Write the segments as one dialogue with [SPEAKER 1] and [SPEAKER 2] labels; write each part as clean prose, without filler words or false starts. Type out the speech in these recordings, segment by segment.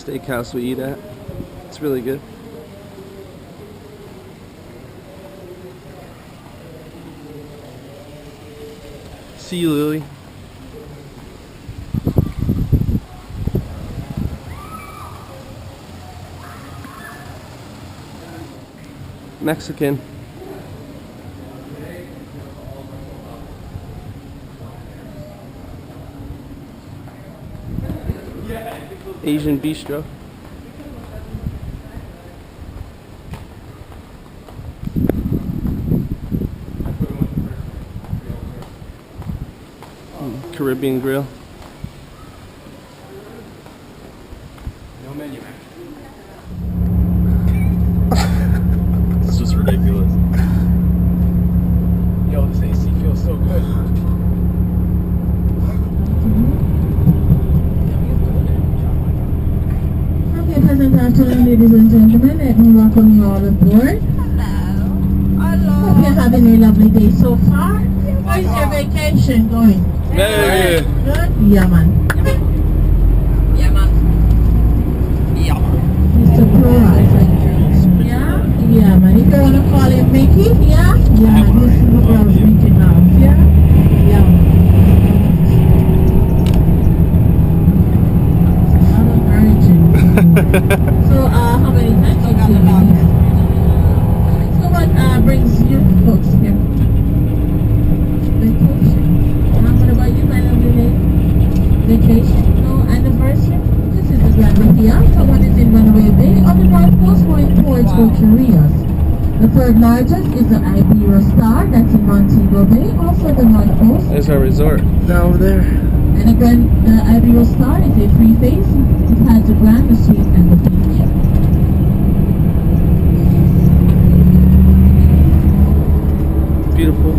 [SPEAKER 1] steakhouse we eat at. It's really good. See you, Lily. Mexican. Asian bistro. Caribbean grill.
[SPEAKER 2] No menu. This is ridiculous. Yo, this AC feels so good.
[SPEAKER 3] Okay, pleasant afternoon, ladies and gentlemen. Let me welcome you all aboard.
[SPEAKER 4] Hello.
[SPEAKER 3] Hope you're having a lovely day so far. How is your vacation going?
[SPEAKER 1] Very good.
[SPEAKER 3] Good? Yeah, man.
[SPEAKER 4] Yeah, man. Yeah.
[SPEAKER 3] Mr. Pro, yeah? Yeah, man. If you want to call him Mickey, yeah? Yeah, man. This is the girl's Mickey Mouse, yeah? Yeah, man. So, how many times you do this? So what brings you folks here? Vacation. What about you, my lovely lady? Vacation? No anniversary? This is the Grand Bahia. Someone is in Runaway Bay on the north coast going towards Ocherias. The third largest is the Ibero Star, that's in Montego Bay, also the north coast.
[SPEAKER 1] There's our resort down over there.
[SPEAKER 3] And again, the Ibero Star is a free phase. It has the Grand, the Suite, and the beach.
[SPEAKER 1] Beautiful.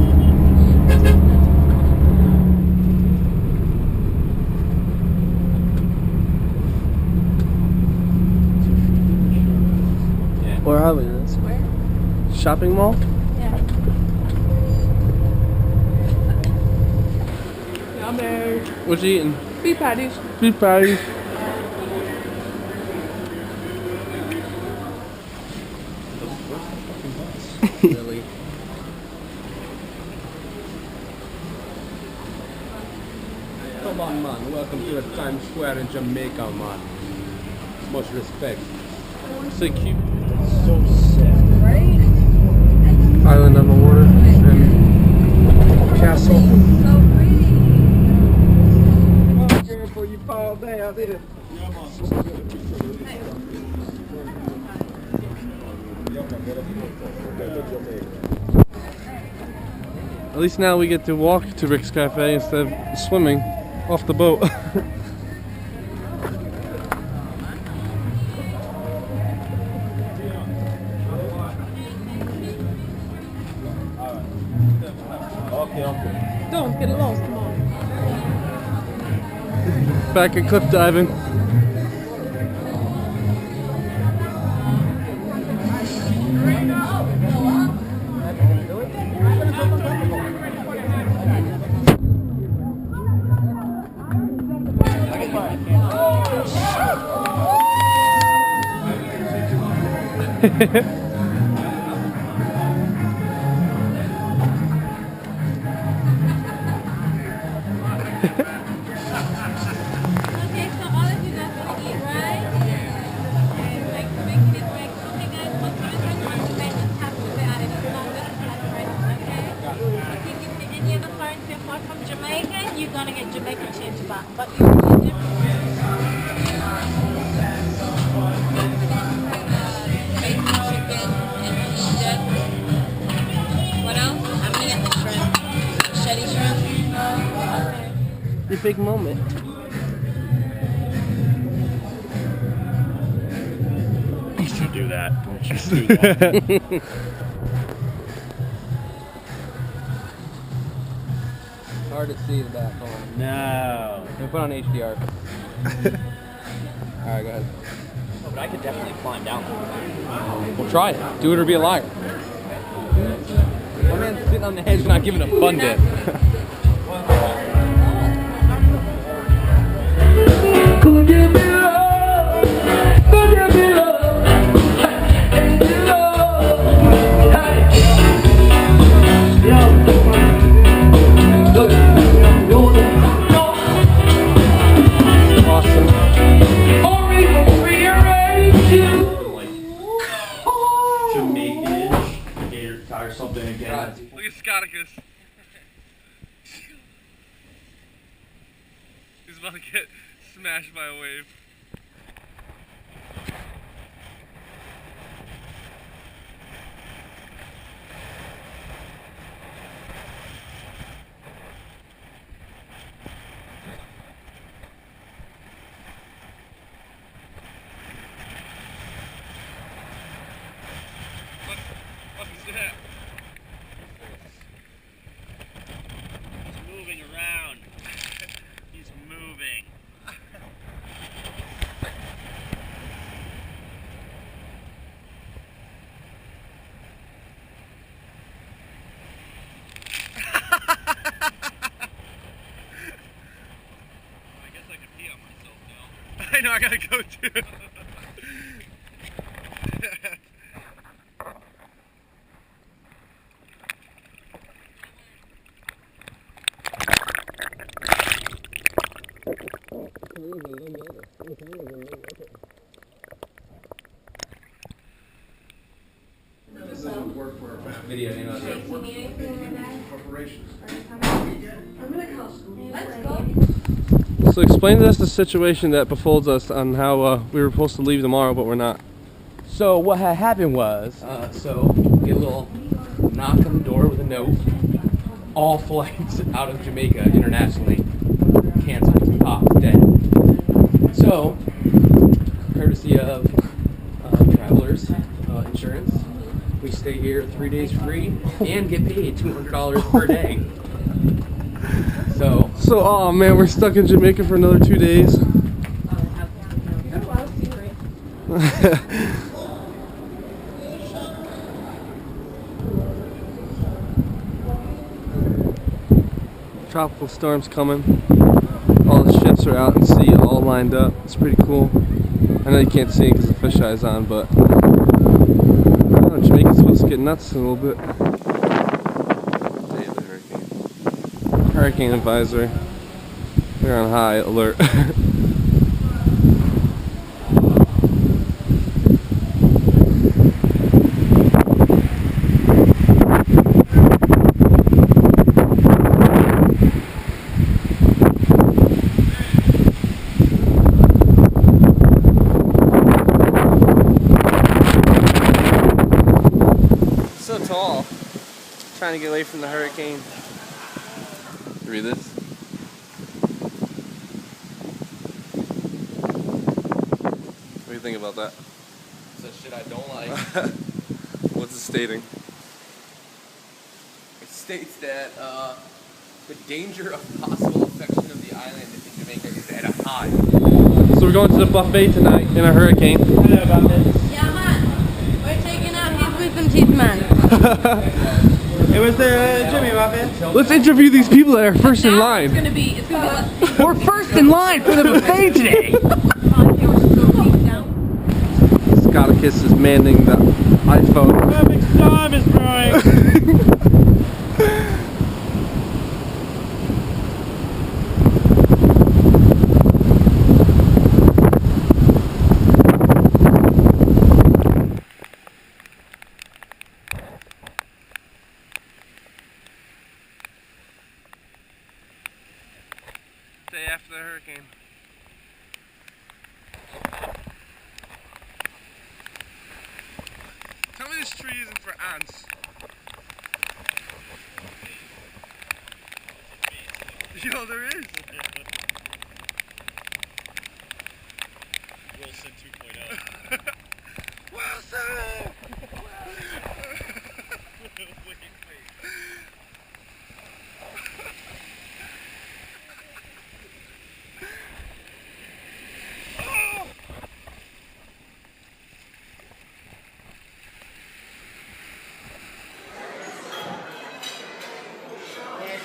[SPEAKER 1] Where are we?
[SPEAKER 4] Where?
[SPEAKER 1] Shopping mall?
[SPEAKER 4] Yeah.
[SPEAKER 2] Yummy.
[SPEAKER 1] What you eating?
[SPEAKER 4] Beef patties.
[SPEAKER 1] Beef patties.
[SPEAKER 2] Really? Come on, man. Welcome to the Times Square in Jamaica, man. Much respect.
[SPEAKER 1] So cute.
[SPEAKER 2] So sick.
[SPEAKER 4] Right?
[SPEAKER 1] Island on the water and castle.
[SPEAKER 4] So pretty.
[SPEAKER 2] Oh, careful, you fall down there.
[SPEAKER 1] At least now we get to walk to Rick's Cafe instead of swimming off the boat.
[SPEAKER 4] Don't get lost, come on.
[SPEAKER 1] Back at cliff diving.
[SPEAKER 4] Okay, so all of you guys want to eat, right? And like making it like, okay guys, once you're on the bed, just have to be at it. It's not good at prices, okay? If you give me any other currency apart from Jamaica, you're gonna get Jamaican change back. But if you do different chicken and Egypt. What else? I'm gonna get the shrimp. Shetty shrimp. Okay.
[SPEAKER 1] The big moment.
[SPEAKER 2] You should do that. Don't you do that.
[SPEAKER 5] Hard to see the back home.
[SPEAKER 2] No.
[SPEAKER 5] We put on HDR. Alright, go ahead.
[SPEAKER 2] Oh, but I could definitely climb down.
[SPEAKER 5] We'll try it. Do it or be a liar. My man's sitting on the edge not giving a fun bit.
[SPEAKER 1] Come give me love.
[SPEAKER 2] Jamaican or something again.
[SPEAKER 1] Look at Scotticus. He's about to get smashed by a wave. What's that?
[SPEAKER 6] He's moving around. He's moving. I guess I can pee on myself now.
[SPEAKER 1] I know, I gotta go too.
[SPEAKER 5] Video, you know,
[SPEAKER 2] Corporations.
[SPEAKER 4] Let's go.
[SPEAKER 1] So explain to us the situation that befalls us on how we were supposed to leave tomorrow, but we're not.
[SPEAKER 5] So what had happened was, get a little knock on the door with a note. All flights out of Jamaica internationally canceled, popped, dead. So, courtesy of travelers insurance, we stay here 3 days free and get paid $200 per day. So,
[SPEAKER 1] Oh man, we're stuck in Jamaica for another 2 days. Tropical storm's coming. All the ships are out at sea, all lined up. It's pretty cool. I know you can't see it because the fisheye's on, but I don't know, Jamaica's supposed to get nuts in a little bit. Day of the hurricane. Hurricane advisory. We're on high alert. So tall. Trying to get away from the hurricane. Read this. What do you think about that?
[SPEAKER 5] it's that shit I don't like.
[SPEAKER 1] What's it stating?
[SPEAKER 5] It states that the danger of possible affection of the island in Jamaica is at a high.
[SPEAKER 1] So we're going to the buffet tonight in a hurricane.
[SPEAKER 4] Yeah, man. We're taking out his wisdom teeth, man.
[SPEAKER 6] It was the Jimmy Muffin.
[SPEAKER 1] Let's interview these people that are first in
[SPEAKER 4] It's
[SPEAKER 1] line.
[SPEAKER 4] gonna be
[SPEAKER 5] We're first in line for the buffet today.
[SPEAKER 1] Scotticus is manning the iPhone.
[SPEAKER 6] Perfect storm is brewing.
[SPEAKER 1] Day after the hurricane. Tell me this tree isn't for ants. Yo, there is.
[SPEAKER 6] Wilson 2.0.
[SPEAKER 1] Wilson!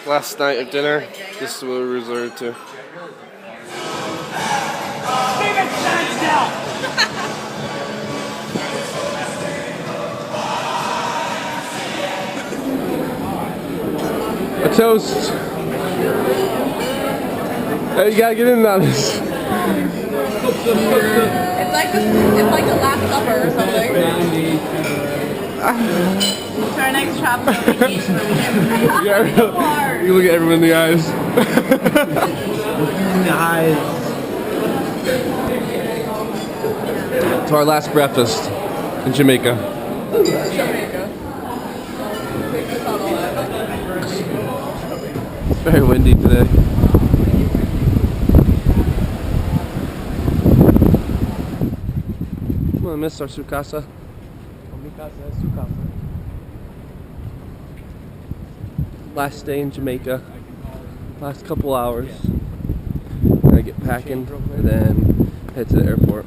[SPEAKER 1] Last night at dinner, this is what we resorted to. A toast. Hey, you gotta get in on this.
[SPEAKER 4] It's like the Last Supper or something. For our next tropical vacation, we get
[SPEAKER 1] You look at everyone in the eyes.
[SPEAKER 2] In the eyes.
[SPEAKER 1] To our last breakfast in Jamaica. It's very windy today. I'm gonna miss our sukasa. Last day in Jamaica. Last couple hours. Gonna get packing and then head to the airport.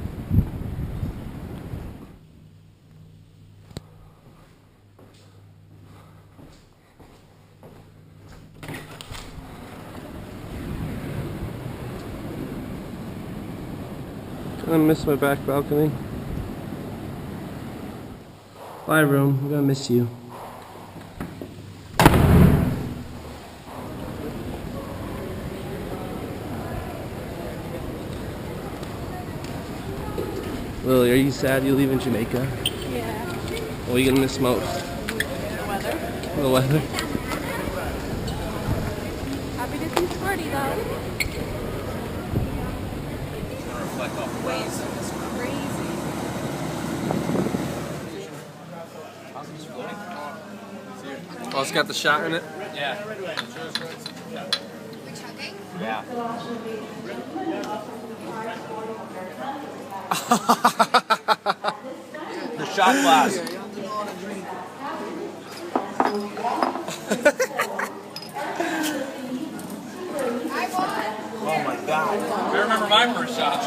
[SPEAKER 1] I miss my back balcony. Bye, room. I'm gonna miss you. Lily, are you sad you're leaving Jamaica?
[SPEAKER 4] Yeah.
[SPEAKER 1] What are you gonna miss most?
[SPEAKER 4] The weather.
[SPEAKER 1] The weather?
[SPEAKER 4] Happy to see Sporty though.
[SPEAKER 1] Oh, it's got the shot in it?
[SPEAKER 6] Yeah. Yeah. The shot glass. Oh my god. I remember my first shot.